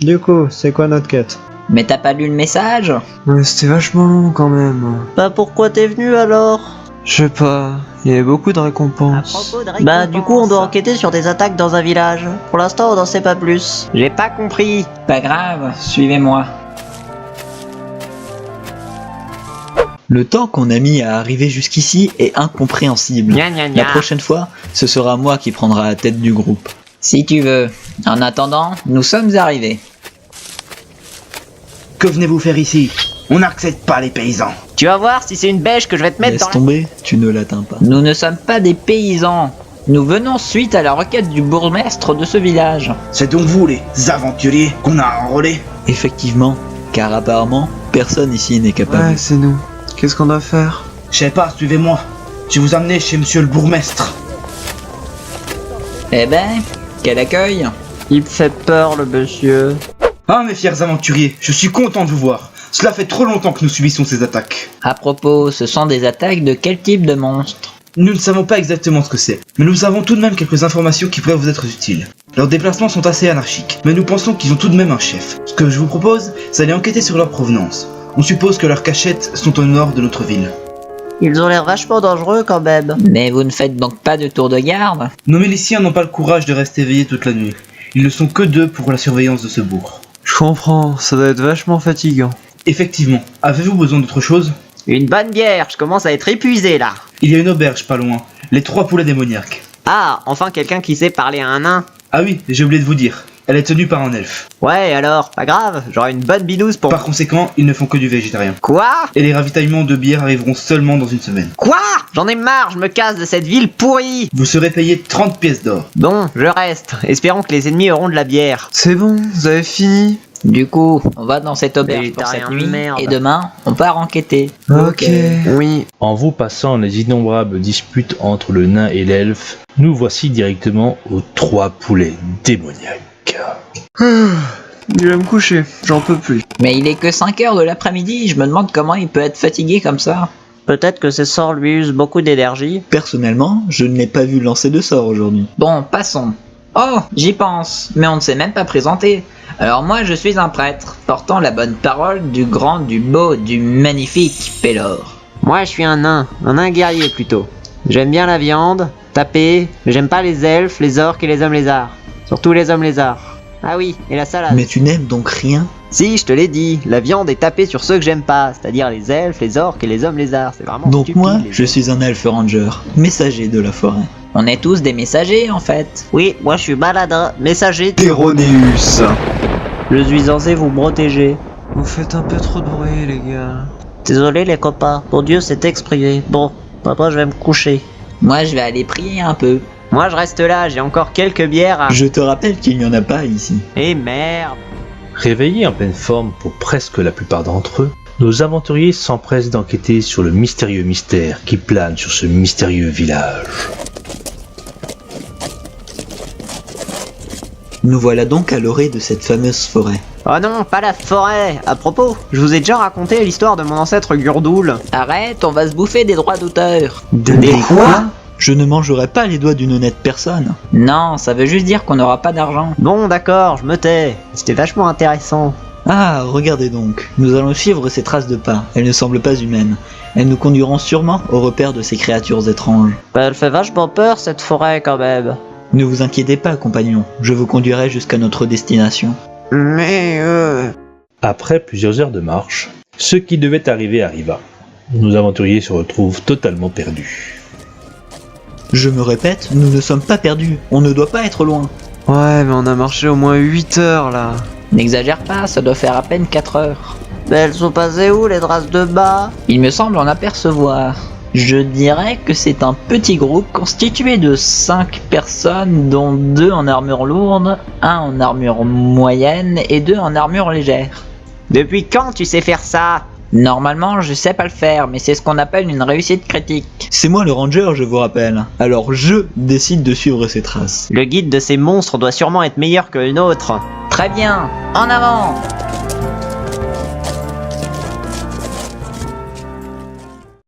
Du coup, c'est quoi notre quête? Mais t'as pas lu le message? Ouais, c'était vachement long quand même. Bah pourquoi t'es venu alors? Je sais pas, il y avait beaucoup de récompenses. Bah du coup on doit enquêter sur des attaques dans un village. Pour l'instant on n'en sait pas plus. J'ai pas compris. Pas grave, suivez-moi. Le temps qu'on a mis à arriver jusqu'ici est incompréhensible. Gna gna gna. La prochaine fois, ce sera moi qui prendra la tête du groupe. Si tu veux. En attendant, nous sommes arrivés. Que venez-vous faire ici? On n'accepte pas les paysans. Tu vas voir si c'est une bêche que je vais te mettre Laisse dans la... tomber, tu ne l'atteins pas. Nous ne sommes pas des paysans. Nous venons suite à la requête du bourgmestre de ce village. C'est donc vous, les aventuriers, qu'on a enrôlés? Effectivement, car apparemment, personne ici n'est capable. Ouais, c'est nous. Qu'est-ce qu'on doit faire? Je sais pas, suivez-moi. Je vais vous amener chez monsieur le bourgmestre. Eh ben, quel accueil. Il me fait peur le monsieur. Ah mes fiers aventuriers, je suis content de vous voir. Cela fait trop longtemps que nous subissons ces attaques. À propos, ce sont des attaques de quel type de monstre? Nous ne savons pas exactement ce que c'est, mais nous avons tout de même quelques informations qui pourraient vous être utiles. Leurs déplacements sont assez anarchiques, mais nous pensons qu'ils ont tout de même un chef. Ce que je vous propose, c'est d'aller enquêter sur leur provenance. On suppose que leurs cachettes sont au nord de notre ville. Ils ont l'air vachement dangereux quand même. Mais vous ne faites donc pas de tour de garde? Nos miliciens n'ont pas le courage de rester éveillés toute la nuit. Ils ne sont que deux pour la surveillance de ce bourg. Je comprends, ça doit être vachement fatigant. Effectivement, avez-vous besoin d'autre chose? Une bonne bière, je commence à être épuisé là. Il y a une auberge pas loin, les 3 poulets démoniaques. Ah, enfin quelqu'un qui sait parler à un nain. Ah oui, j'ai oublié de vous dire, elle est tenue par un elfe. Ouais alors, pas grave, j'aurai une bonne binouse pour... Par conséquent, ils ne font que du végétarien. Quoi? Et les ravitaillements de bière arriveront seulement dans une semaine. Quoi? J'en ai marre, je me casse de cette ville pourrie. Vous serez payé 30 pièces d'or. Bon, je reste. Espérons que les ennemis auront de la bière. C'est bon, vous avez fini? Du coup, on va dans cette auberge pour cette Végétarien nuit, de merde. et demain, on part enquêter. Ok. Oui. En vous passant les innombrables disputes entre le nain et l'elfe, nous voici directement aux 3 poulets démoniaques. Je vais me coucher, j'en peux plus. Mais il est que 5 heures de l'après-midi, je me demande comment il peut être fatigué comme ça. Peut-être que ces sorts lui usent beaucoup d'énergie. Personnellement, je ne l'ai pas vu lancer de sort aujourd'hui. Bon, passons. Oh, j'y pense, mais on ne s'est même pas présenté. Alors moi, je suis un prêtre, portant la bonne parole du grand, du beau, du magnifique Pélor. Moi je suis un nain guerrier plutôt. J'aime bien la viande, taper, mais j'aime pas les elfes, les orques et les hommes lézards. Surtout les hommes lézards. Ah oui, et la salade. Mais tu n'aimes donc rien? Si, je te l'ai dit, la viande est tapée sur ceux que j'aime pas, c'est-à-dire les elfes, les orques et les hommes lézards. C'est vraiment Donc stupide, moi, les je elfes. suis un elfe ranger, messager de la forêt. On est tous des messagers en fait. Oui, moi je suis maladin, messager. Péronéus. Je suis censé vous protéger. Vous faites un peu trop de bruit, les gars. Désolé les copains, mon dieu s'est exprimé. Bon, maintenant je vais me coucher. Moi, je vais aller prier un peu. Moi je reste là, j'ai encore quelques bières à... Je te rappelle qu'il n'y en a pas ici. Eh merde. Réveillés en pleine forme pour presque la plupart d'entre eux, nos aventuriers s'empressent d'enquêter sur le mystérieux mystère qui plane sur ce mystérieux village. Nous voilà donc à l'orée de cette fameuse forêt. Oh non, pas la forêt. À propos, je vous ai déjà raconté l'histoire de mon ancêtre Gurdoul. Arrête, on va se bouffer des droits d'auteur. Des quoi? Je ne mangerai pas les doigts d'une honnête personne. Non, ça veut juste dire qu'on n'aura pas d'argent. Bon d'accord, je me tais. C'était vachement intéressant. Ah, regardez donc, nous allons suivre ces traces de pas. Elles ne semblent pas humaines. Elles nous conduiront sûrement au repère de ces créatures étranges. Bah, elle fait vachement peur cette forêt quand même. Ne vous inquiétez pas, compagnon, je vous conduirai jusqu'à notre destination. Mais Après plusieurs heures de marche, ce qui devait arriver arriva. Nos aventuriers se retrouvent totalement perdus. Je me répète, nous ne sommes pas perdus, on ne doit pas être loin. Ouais, mais on a marché au moins 8 heures là. N'exagère pas, ça doit faire à peine 4 heures. Mais elles sont passées où les traces de bas? Il me semble en apercevoir. Je dirais que c'est un petit groupe constitué de 5 personnes, dont 2 en armure lourde, 1 en armure moyenne et 2 en armure légère. Depuis quand tu sais faire ça? Normalement, je sais pas le faire, mais c'est ce qu'on appelle une réussite critique. C'est moi le ranger, je vous rappelle. Alors je décide de suivre ces traces. Le guide de ces monstres doit sûrement être meilleur que le nôtre. Très bien, en avant!